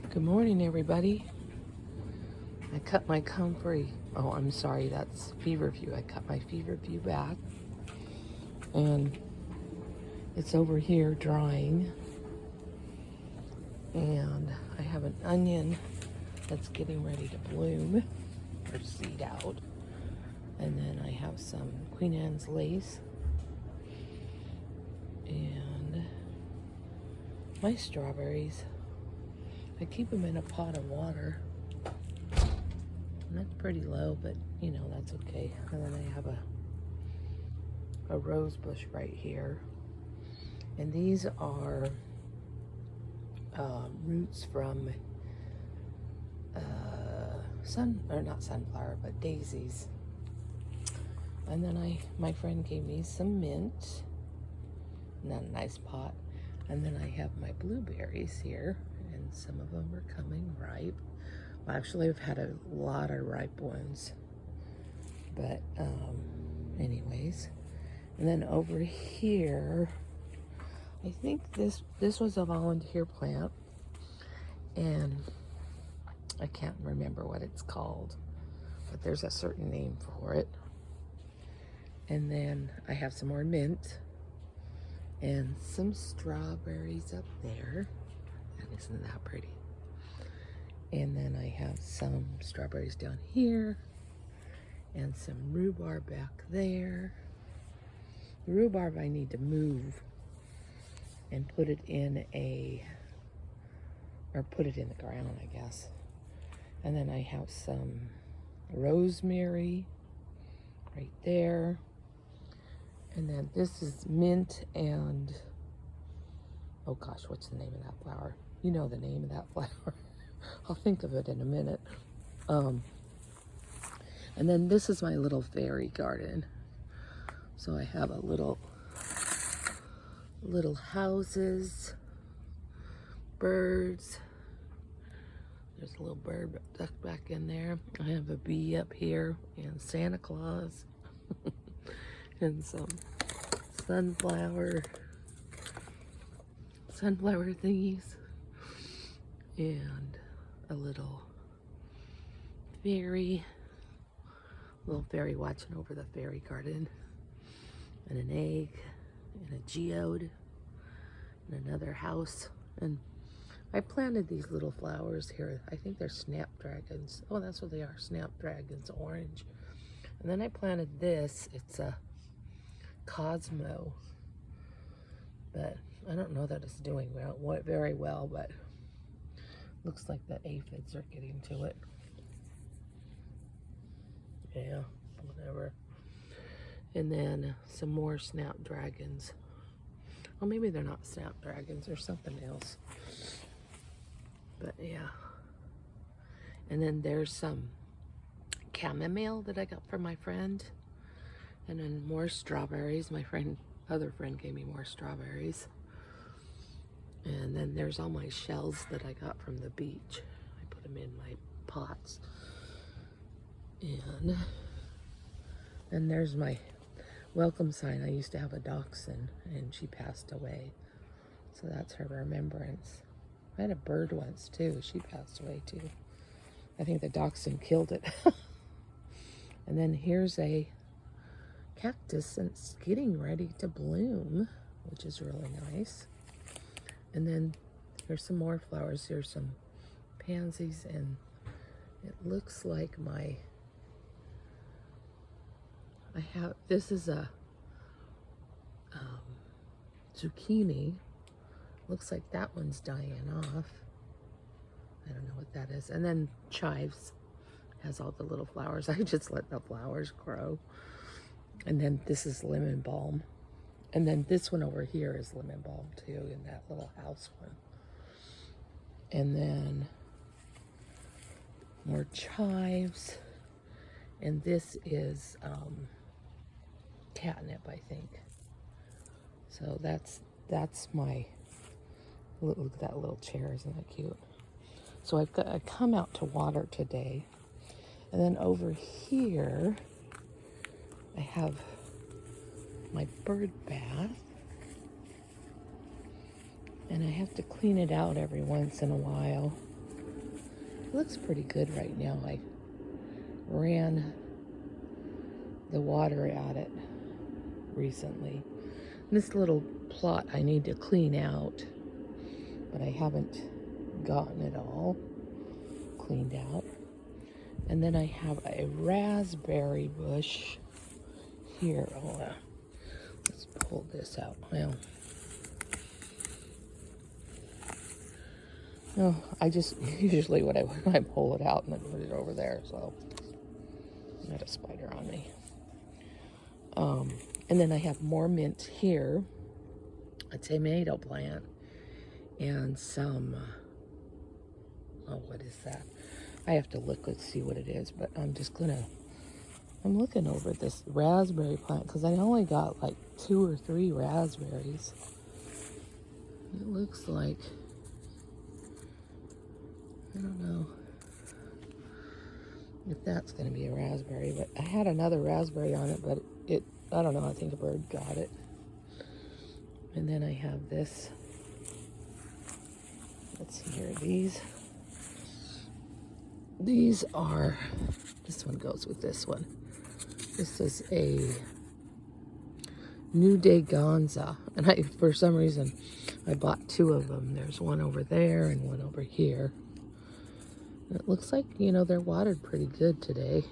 Good morning, everybody. I cut my comfrey. Oh, I'm sorry, that's Feverview. I cut my Feverview back, and it's over here drying. And I have an onion that's getting ready to bloom or seed out. And then I have some Queen Anne's lace and my strawberries. I keep them in a pot of water. And that's pretty low, but you know, that's okay. And then I have a rose bush right here. And these are roots from not sunflower, but daisies. And then my friend gave me some mint, and then a nice pot. And then I have my blueberries here, and some of them are coming ripe. Well, actually, I've had a lot of ripe ones, but anyways. And then over here, I think this was a volunteer plant, and I can't remember what it's called, but there's a certain name for it. And then I have some more mint and some strawberries up there. And isn't that pretty? And then I have some strawberries down here and some rhubarb back there. The rhubarb I need to move and put it in put it in the ground, I guess. And then I have some rosemary right there. And then this is mint and, oh gosh, what's the name of that flower? You know the name of that flower. I'll think of it in a minute. And then this is my little fairy garden. So I have a little houses, birds. There's a little bird ducked back in there. I have a bee up here and Santa Claus and some sunflower thingies and a little fairy watching over the fairy garden, and an egg and a geode and another house. And I planted these little flowers here. I think they're snapdragons. Oh, that's what they are, snapdragons, orange. And then I planted this. It's a Cosmo, but I don't know that it's doing very well, but looks like the aphids are getting to it. Yeah, whatever. And then some more snapdragons. Well, maybe they're not snapdragons, they're something else. But yeah. And then there's some chamomile that I got from my friend. And then more strawberries. My other friend gave me more strawberries. And then there's all my shells that I got from the beach. I put them in my pots. And then there's my welcome sign. I used to have a dachshund and she passed away. So that's her remembrance. I had a bird once too. She passed away too. I think the dachshund killed it. And then here's a cactus and it's getting ready to bloom, which is really nice. And then there's some more flowers. Here's some pansies, and it looks like this is a zucchini. Looks like that one's dying off. I don't know what that is. And then chives has all the little flowers. I just let the flowers grow. And then this is lemon balm. And then this one over here is lemon balm too, in that little house one. And then more chives. And this is catnip, I think. So that's my, look at that little chair, isn't that cute? So I come out to water today. And then over here, I have my bird bath. And I have to clean it out every once in a while. It looks pretty good right now. I ran the water at it recently. This little plot I need to clean out, but I haven't gotten it all cleaned out. And then I have a raspberry bush here. Oh, let's pull this out. Well, no, I just usually when I pull it out and then put it over there. So I got a spider on me. And then I have more mint here, a tomato plant, and some. Oh, what is that? I have to look and see what it is, but I'm looking over this raspberry plant because I only got like 2 or 3 raspberries. It looks like, I don't know if that's going to be a raspberry, but I had another raspberry on it, but I don't know, I think a bird got it. And then I have this, let's see here, these are, this one goes with this one. This is a New Day Gonza, and for some reason, I bought 2 of them. There's one over there and one over here. And it looks like, they're watered pretty good today.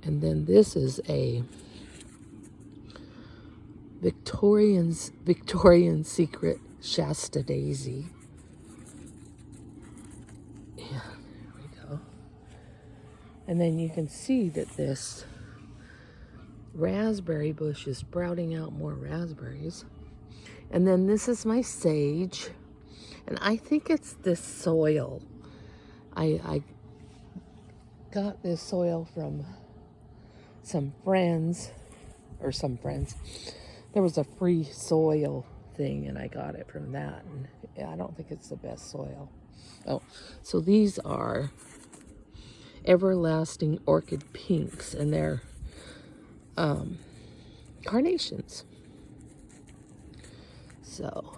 And then this is a Victorian Secret Shasta Daisy. Yeah, there we go. And then you can see that this raspberry bush is sprouting out more raspberries. And then this is my sage. And I think it's this soil. I got this soil from some friends. There was a free soil thing and I got it from that. And yeah, I don't think it's the best soil. Oh, so these are Everlasting Orchid Pinks, and they're carnations. So,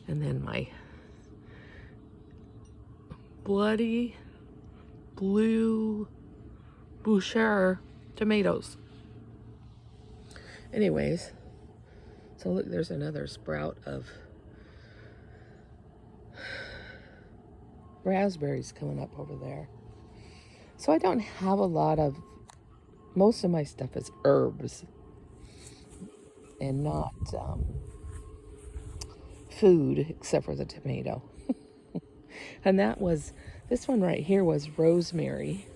and then my Bloody Blue Boucher tomatoes. Anyways, so look, there's another sprout of raspberries coming up over there. So I don't have a lot of, most of my stuff is herbs and not food, except for the tomato. And this one right here was rosemary.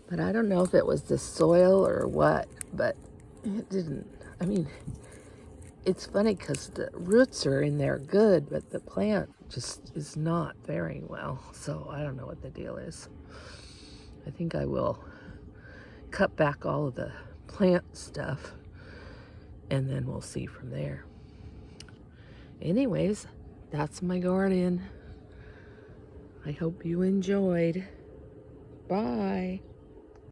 But I don't know if it was the soil or what, but it didn't. I mean, it's funny because the roots are in there good, but the plant just is not faring well. So I don't know what the deal is. I think I will cut back all of the plant stuff and then we'll see from there. Anyways, that's my garden. I hope you enjoyed. Bye.